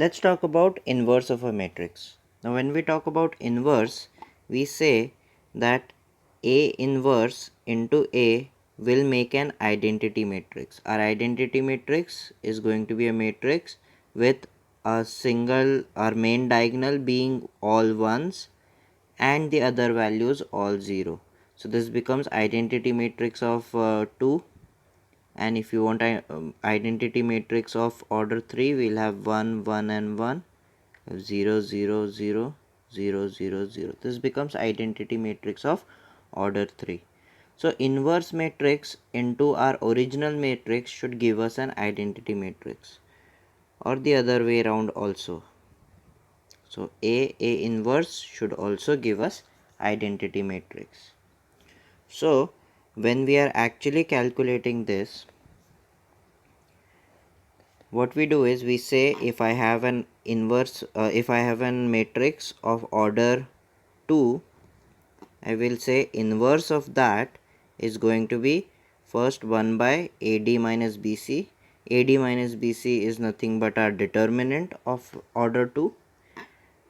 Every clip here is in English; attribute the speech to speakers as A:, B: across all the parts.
A: Let's talk about inverse of a matrix. Now when we talk about inverse, we say that A inverse into A will make an identity matrix. Our identity matrix is going to be a matrix with a single or main diagonal being all ones and the other values all 0. So this becomes identity matrix of 2, and if you want identity matrix of order 3, we'll have 1 1 and 1, 0 0 0 0 0 0. This becomes identity matrix of order 3. So inverse matrix into our original matrix should give us an identity matrix, or the other way around also. So A inverse should also give us identity matrix. So when we are actually calculating this, what we do is we say if I have an inverse, if I have a matrix of order 2, I will say inverse of that is going to be first 1 by AD minus BC. AD minus BC is nothing but our determinant of order 2.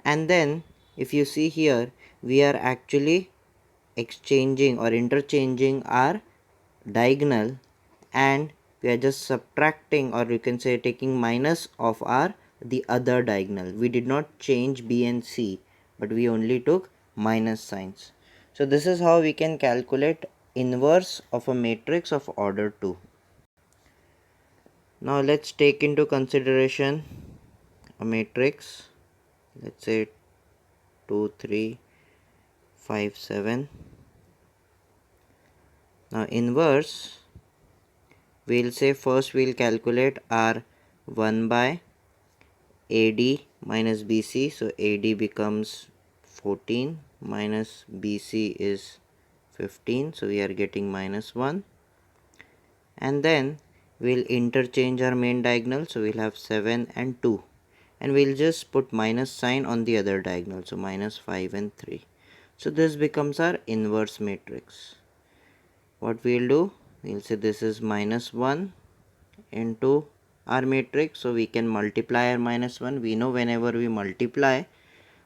A: And then if you see here, we are actually exchanging or interchanging our diagonal, and we are just subtracting, or you can say taking minus of our the other diagonal. We did not change B and C, but we only took minus signs. So this is how we can calculate inverse of a matrix of order 2. Now let's take into consideration a matrix, let's say 2 3 5 7. Now inverse, we'll say first we'll calculate our 1 by AD minus BC. So AD becomes 14 minus BC is 15, so we are getting minus 1. And then we'll interchange our main diagonal, so we'll have 7 and 2, and we'll just put minus sign on the other diagonal, so minus 5 and 3. So this becomes our inverse matrix. What we'll do, we'll say this is minus 1 into our matrix, so we can multiply our minus 1. We know whenever we multiply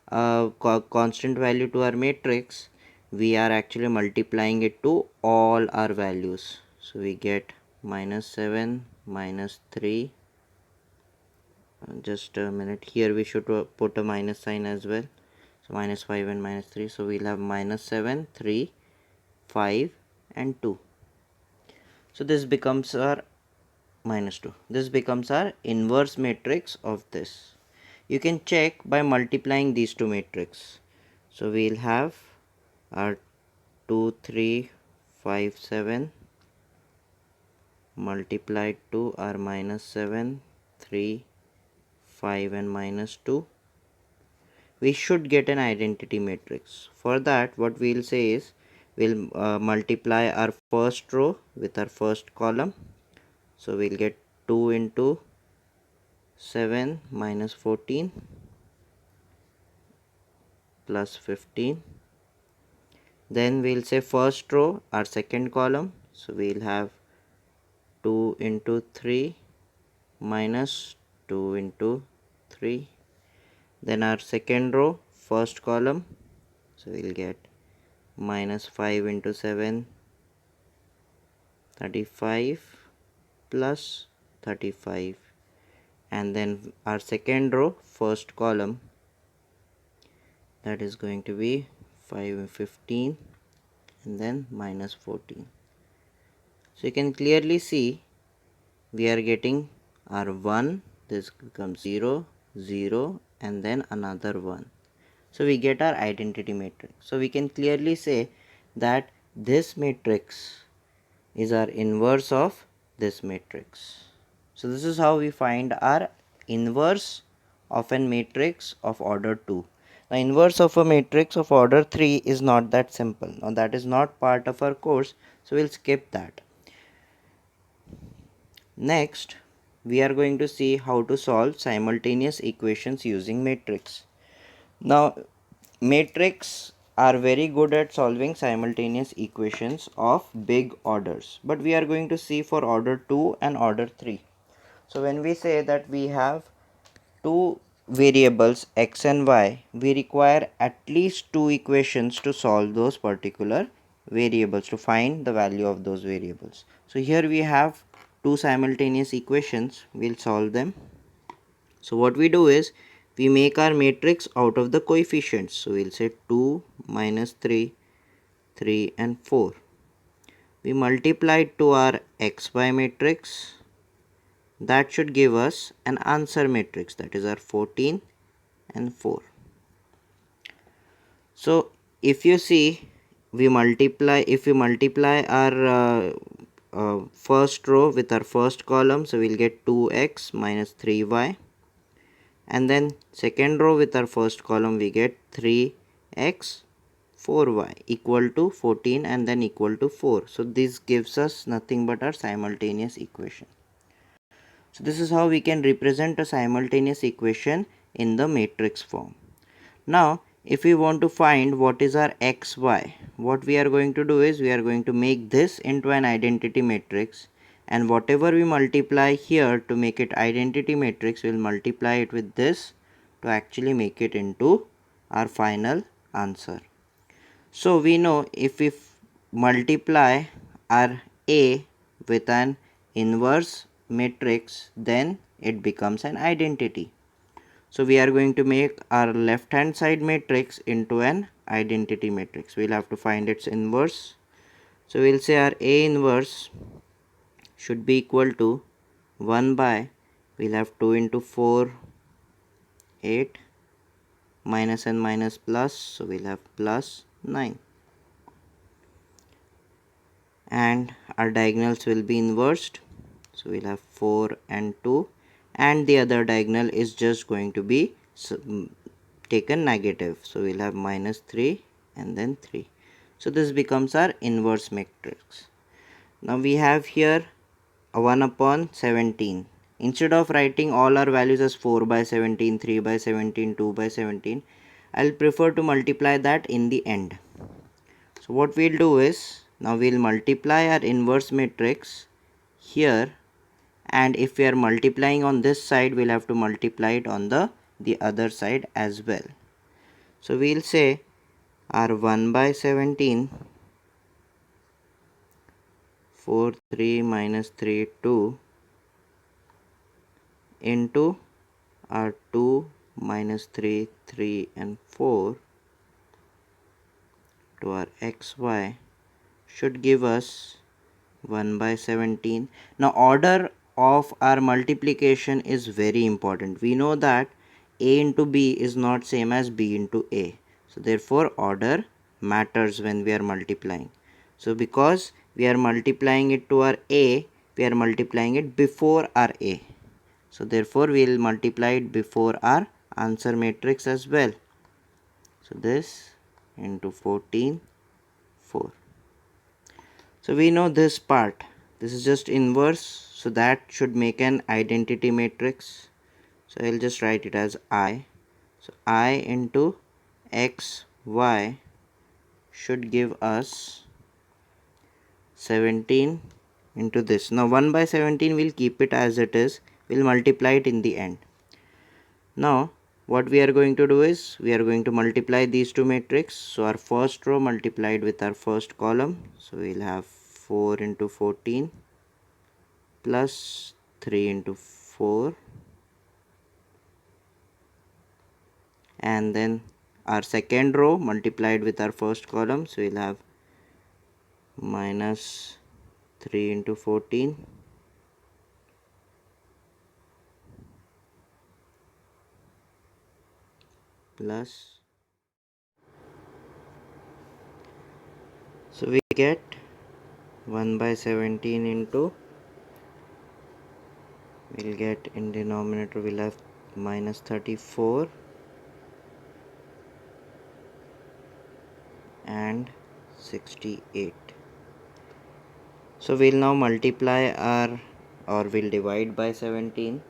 A: a constant value to our matrix, we are actually multiplying it to all our values. So we get minus 7 minus 3. Just a minute, here we should put a minus sign as well, so minus 5 and minus 3. So we'll have minus 7 3 5 and 2. So this becomes our minus 2. This becomes our inverse matrix of this. You can check by multiplying these two matrices. So we'll have our 2 3 5 7 multiplied to our minus 7 3 5 and minus 2. We should get an identity matrix. For that, what we'll say is we'll multiply our first row with our first column. So we'll get 2 into 7 minus 14 plus 15. Then we'll say first row, our second column. So we'll have 2 into 3 minus 2 into 3. Then our second row, first column. So we'll get minus 5 into 7, 35 plus 35. And then our second row, first column, that is going to be 5 and 15, and then minus 14. So you can clearly see we are getting our 1, this becomes 0 0 and then another 1. So we get our identity matrix. So we can clearly say that this matrix is our inverse of this matrix. So this is how we find our inverse of a matrix of order 2. The inverse of a matrix of order 3 is not that simple. Now that is not part of our course, so we'll skip that. Next, we are going to see how to solve simultaneous equations using matrix. Now, matrix are very good at solving simultaneous equations of big orders, but we are going to see for order 2 and order 3. So when we say that we have two variables x and y, we require at least two equations to solve those particular variables, to find the value of those variables. So here we have two simultaneous equations. We'll solve them. So what we do is we make our matrix out of the coefficients. So we'll say 2 minus 3, 3 and 4. We multiply it to our xy matrix. That should give us an answer matrix, that is our 14 and 4. So if you see, if we multiply our first row with our first column, so we'll get 2x minus 3y, and then second row with our first column we get 3x 4y equal to 14 and then equal to 4. So this gives us nothing but our simultaneous equation. So this is how we can represent a simultaneous equation in the matrix form. Now if we want to find what is our xy, what we are going to do is we are going to make this into an identity matrix, and whatever we multiply here to make it identity matrix, we'll multiply it with this to actually make it into our final answer. So we know if we multiply our A with an inverse matrix, then it becomes an identity. So we are going to make our left hand side matrix into an identity matrix. We'll have to find its inverse. So we'll say our A inverse should be equal to 1 by, we'll have 2 into 4, 8, minus and minus plus, so we'll have plus 9. And our diagonals will be inversed, so we'll have 4 and 2, and the other diagonal is just going to be taken negative, so we'll have minus 3 and then 3. So this becomes our inverse matrix. Now we have here a 1 upon 17. Instead of writing all our values as 4 by 17, 3 by 17, 2 by 17, I'll prefer to multiply that in the end. So what we'll do is, now we'll multiply our inverse matrix here, and if we are multiplying on this side, we'll have to multiply it on the other side as well. So we'll say our 1 by 17, 4, 3 minus 3, 2 into our 2 minus 3, 3 and 4 to our xy should give us 1 by 17. Now order of our multiplication is very important. We know that A into B is not same as B into A. So therefore order matters when we are multiplying. So because we are multiplying it to our A, we are multiplying it before our A. So therefore we will multiply it before our answer matrix as well. So this into 14, 4. So we know this part, this is just inverse, so that should make an identity matrix. So I'll just write it as I. So I into x, y should give us 17 into this. Now 1 by 17 we'll keep it as it is, we'll multiply it in the end. Now what we are going to do is we are going to multiply these two matrices. So our first row multiplied with our first column, so we'll have 4 into 14 plus 3 into 4, and then our second row multiplied with our first column, so we'll have minus 3 into 14 plus, so we get 1 by 17 into, we'll get in denominator we'll have minus 34 and 68. So we'll now multiply our, or we'll divide by 17.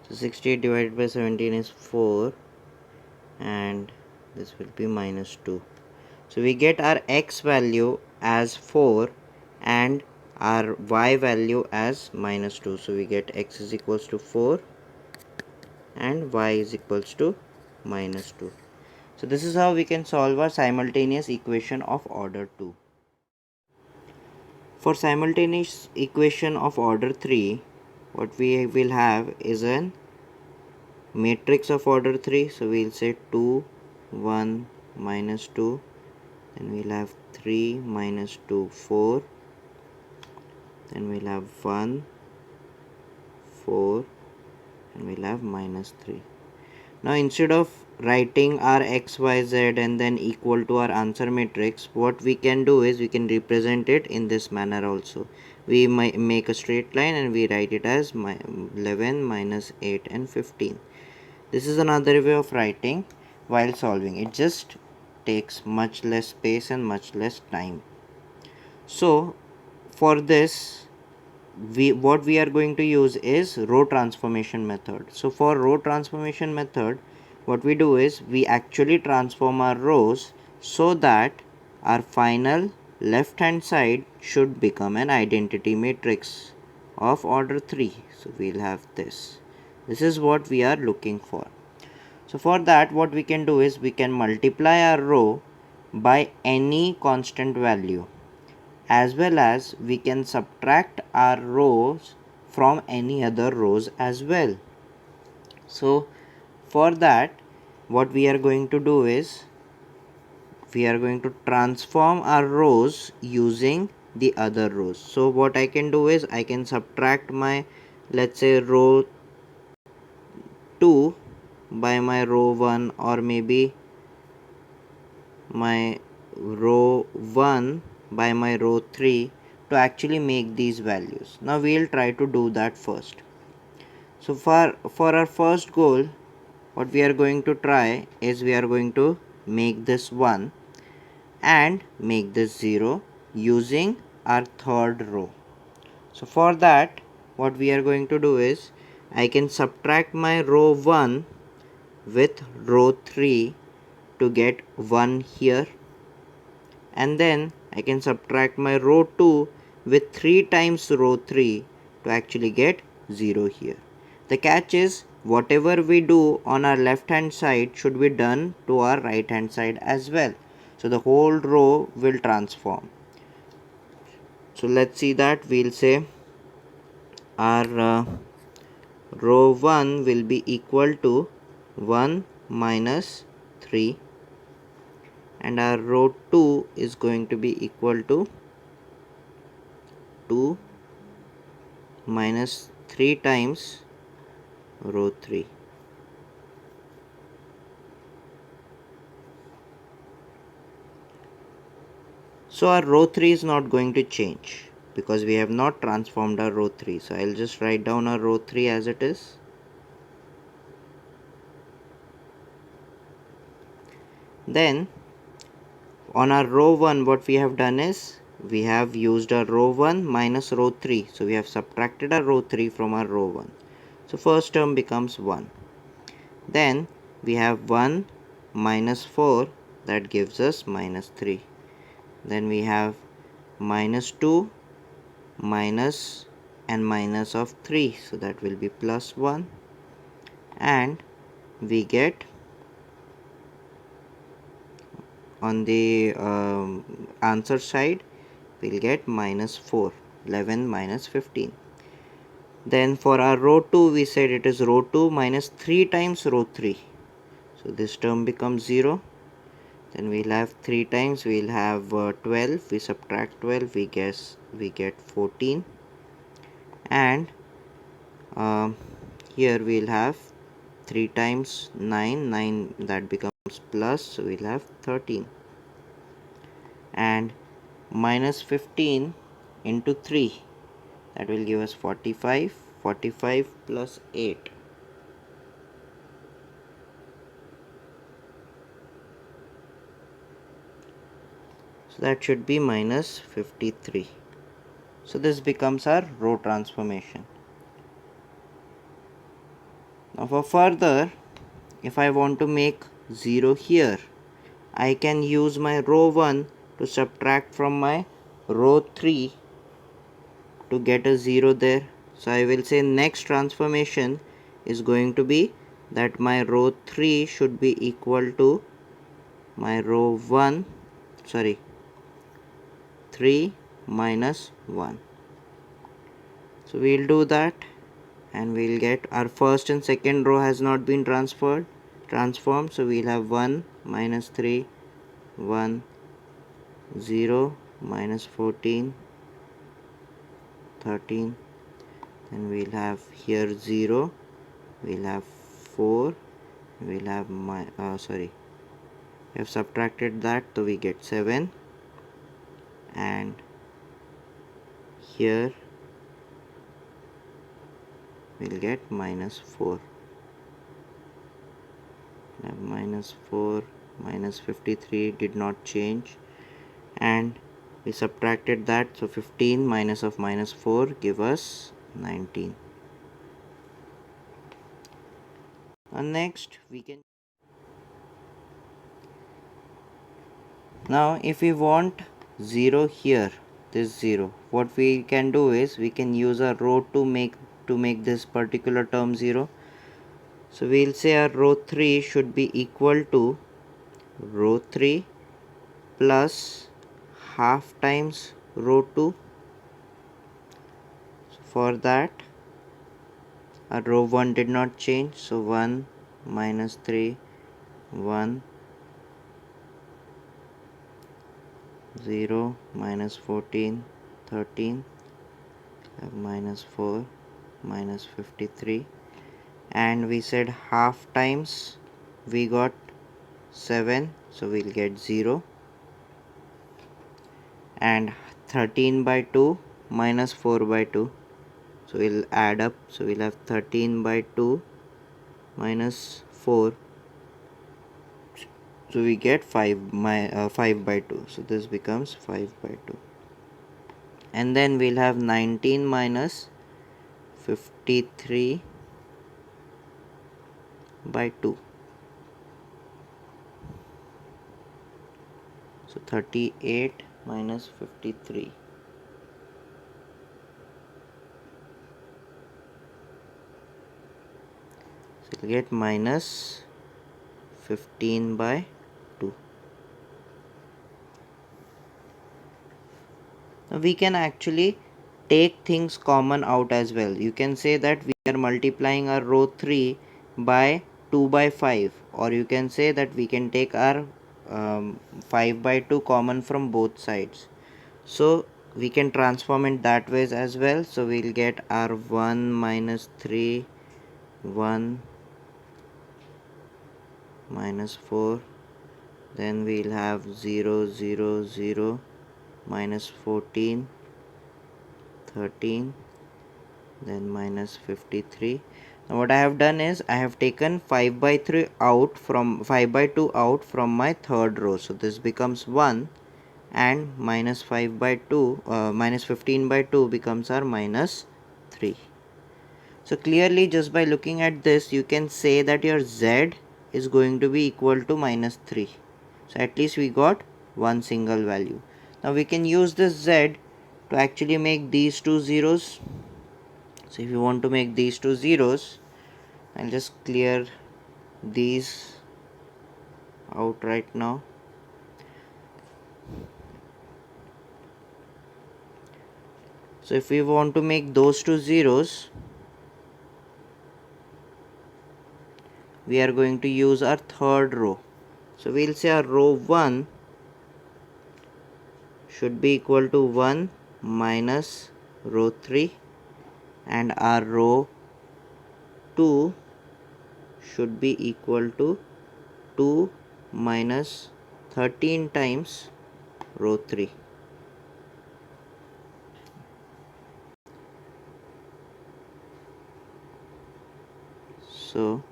A: So 68 divided by 17 is 4, and this will be minus 2. So we get our x value as 4 and our y value as minus 2. So we get x is equals to 4 and y is equals to minus 2. So this is how we can solve our simultaneous equation of order 2. For simultaneous equation of order 3, what we will have is an matrix of order 3. So we'll say 2, 1, minus 2. Then we'll have 3, minus 2, 4. Then we'll have 1, 4, and we'll have minus 3. Now instead of writing our x, y, z and then equal to our answer matrix, what we can do is we can represent it in this manner also. We might make a straight line and we write it as 11, minus 8 and 15. This is another way of writing while solving. It just takes much less space and much less time. So for this, what we are going to use is row transformation method. So for row transformation method, what we do is we actually transform our rows so that our final left hand side should become an identity matrix of order 3. So we'll have this. This is what we are looking for. So for that, what we can do is we can multiply our row by any constant value, as well as we can subtract our rows from any other rows as well. So for that, what we are going to do is we are going to transform our rows using the other rows. So what I can do is I can subtract my, let's say, row 2 by my row 1, or maybe my row 1 by my row 3 to actually make these values. Now we'll try to do that first. So for our first goal, what we are going to try is we are going to make this 1 and make this 0 using our third row. So for that, what we are going to do is I can subtract my row 1 with row 3 to get 1 here, and then I can subtract my row 2 with 3 times row 3 to actually get 0 here. The catch is whatever we do on our left hand side should be done to our right hand side as well. So the whole row will transform. So let's see that. We'll say our row 1 will be equal to 1 minus 3, and our row 2 is going to be equal to 2 minus 3 times row 3. So our row 3 is not going to change because we have not transformed our row 3. So I'll just write down our row 3 as it is. Then on our row 1, what we have done is we have used our row 1 minus row 3. So we have subtracted our row 3 from our row 1. So first term becomes 1. Then we have 1 minus 4, that gives us minus 3. Then we have minus 2 minus and minus of 3, so that will be plus 1, and we get on the answer side we'll get minus 4, 11 minus 15. Then for our row 2, we said it is row 2 minus 3 times row 3, so this term becomes 0. Then we'll have 3 times, we'll have 12, we subtract 12, we get 14, and here we'll have 3 times 9, that becomes plus, so we'll have 13, and minus 15 into 3, that will give us 45, 45 plus 8. So that should be minus 53. So this becomes our row transformation. Now for further, if I want to make 0 here, I can use my row 1 to subtract from my row 3 to get a 0 there. So I will say next transformation is going to be that my row 3 should be equal to my row 1, 3 minus 1. So we'll do that and we'll get our first and second row has not been transformed, so we'll have 1 minus 3, 1, 0, minus 14, 13, then we'll have here 0, we'll have 4, we'll have we have subtracted that, so we get 7, and here we'll get minus 4. Minus 4, minus 53 did not change, and we subtracted that, so 15 minus of minus 4 give us 19. And next we can, now if we want 0 here, this 0, what we can do is we can use a row to make this particular term 0. So we'll say our row 3 should be equal to row 3 plus half times row 2. So for that our row 1 did not change, so 1 minus 3, 1, 0, minus 14, 13, minus 4, minus 53, and we said half times we got 7, so we'll get 0, and 13 by 2 minus 4 by 2, so we'll add up, so we'll have 13 by 2 minus 4, so we get 5 by 2, so this becomes 5 by 2, and then we'll have 19 minus 53 by 2, so 38 minus 53, so we'll get minus 15 by 2. Now we can actually take things common out as well. You can say that we are multiplying our row 3 by 2 by 5, or you can say that we can take our 5 by 2 common from both sides. So we can transform it that ways as well. So we'll get our 1 minus 3, 1 minus 4, then we'll have 0, 0, 0, minus 14, 13, then minus 53. Now what I have done is I have taken 5 by 3 out from 5 by 2 out from my third row, so this becomes 1, and minus 5 by 2 minus 15 by 2 becomes our minus 3. So clearly just by looking at this you can say that your z is going to be equal to minus 3. So at least we got one single value. Now we can use this z to actually make these two zeros. So if you want to make these two zeros, I'll just clear these out right now. So if we want to make those two zeros, we are going to use our third row. So we'll say our row 1 should be equal to 1 minus row 3, and our row 2 should be equal to 2 minus 13 times row 3. So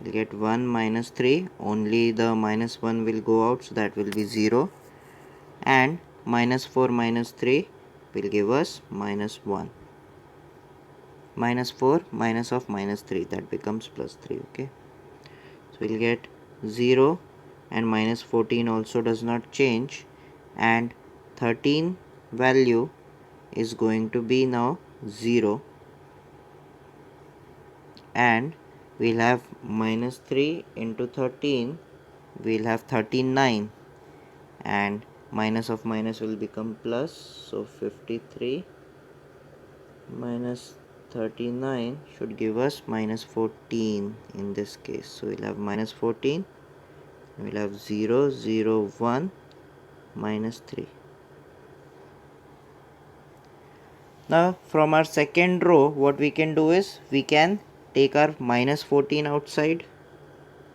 A: we'll get 1 minus 3, only the minus 1 will go out, so that will be 0, and minus 4 minus 3 will give us minus 1. Minus 4 minus of minus 3, that becomes plus 3. Okay, so we'll get 0, and minus 14 also does not change, and 13 value is going to be now 0, and we'll have minus 3 into 13, we'll have 39, and minus of minus will become plus, so 53 minus 39 should give us minus 14 in this case. So we'll have minus 14, we'll have 0, 0, 1, minus 3. Now from our second row, what we can do is we can take our minus 14 outside.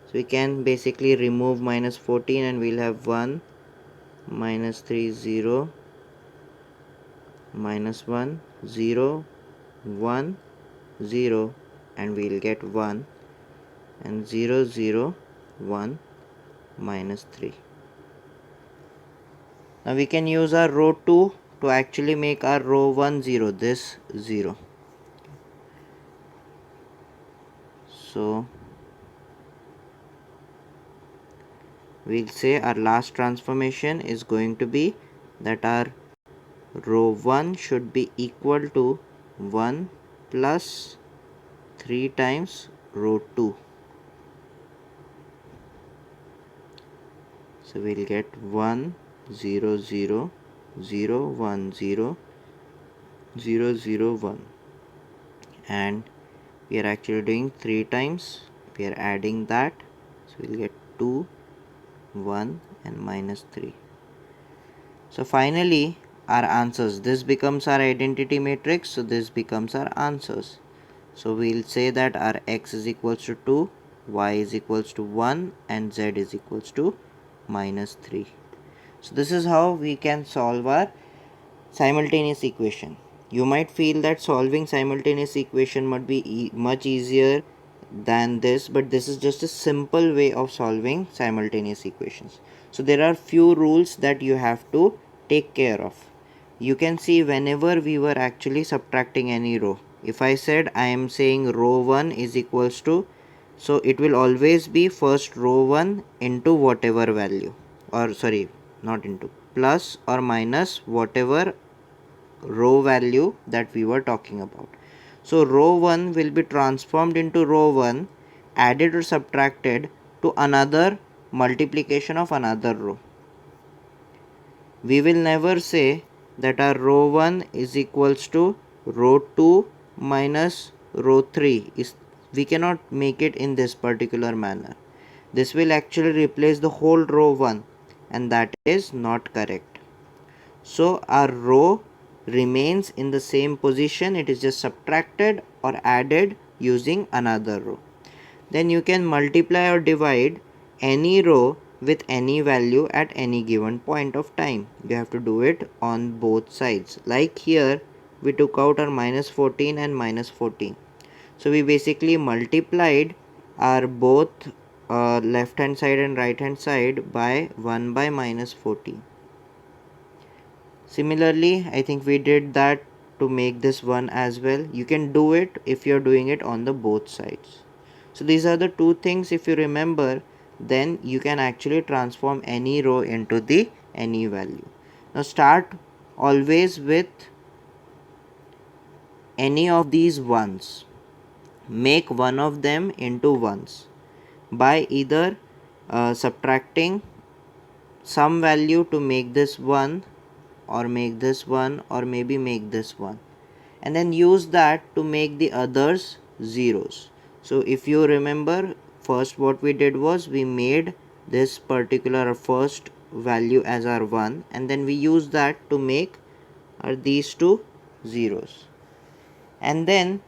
A: So we can basically remove minus 14 and we'll have 1, minus 3, 0, minus 1, 0, 1, 0, and we'll get 1, and 0, 0, 1, minus 3. Now we can use our row 2 to actually make our row 1 0, this 0. So we'll say our last transformation is going to be that our row 1 should be equal to 1 plus 3 times row 2. So we'll get 1, 0, 0, 0, 1, 0, 0, 0, 1, and we are actually doing 3 times, we are adding that, so we'll get 2, 1, and minus 3. So finally our answers, this becomes our identity matrix, so this becomes our answers. So we'll say that our x is equals to 2, y is equals to 1, and z is equals to minus 3. So this is how we can solve our simultaneous equation. You might feel that solving simultaneous equation might be much easier than this, but this is just a simple way of solving simultaneous equations. So there are few rules that you have to take care of. You can see whenever we were actually subtracting any row, if I said I am saying row 1 is equals to, so it will always be first row 1 into whatever value, or sorry, not into, plus or minus whatever row value that we were talking about. So row 1 will be transformed into row 1, added or subtracted to another multiplication of another row. We will never say that our row 1 is equals to row 2 minus row 3. We cannot make it in this particular manner. This will actually replace the whole row 1, and that is not correct. So our row remains in the same position, it is just subtracted or added using another row. Then you can multiply or divide any row with any value at any given point of time. You have to do it on both sides. Like here we took out our minus 14 and minus 14. So we basically multiplied our both left hand side and right hand side by 1 by minus 14. Similarly, I think we did that to make this one as well. You can do it if you're doing it on the both sides. So these are the two things, if you remember, then you can actually transform any row into the any value. Now start always with any of these ones. Make one of them into ones by either subtracting some value to make this 1, or make this 1, or maybe make this 1, and then use that to make the others zeros. So if you remember, first what we did was we made this particular first value as our 1, and then we use that to make these two zeros, and then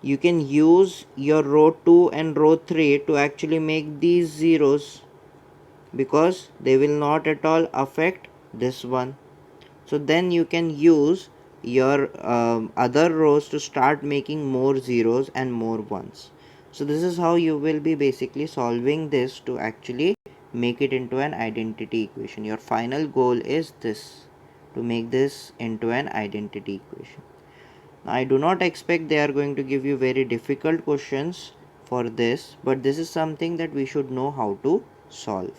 A: you can use your row 2 and row 3 to actually make these zeros, because they will not at all affect this one. So then you can use your other rows to start making more zeros and more ones. So this is how you will be basically solving this to actually make it into an identity equation. Your final goal is this, to make this into an identity equation. Now, I do not expect they are going to give you very difficult questions for this, but this is something that we should know how to solve.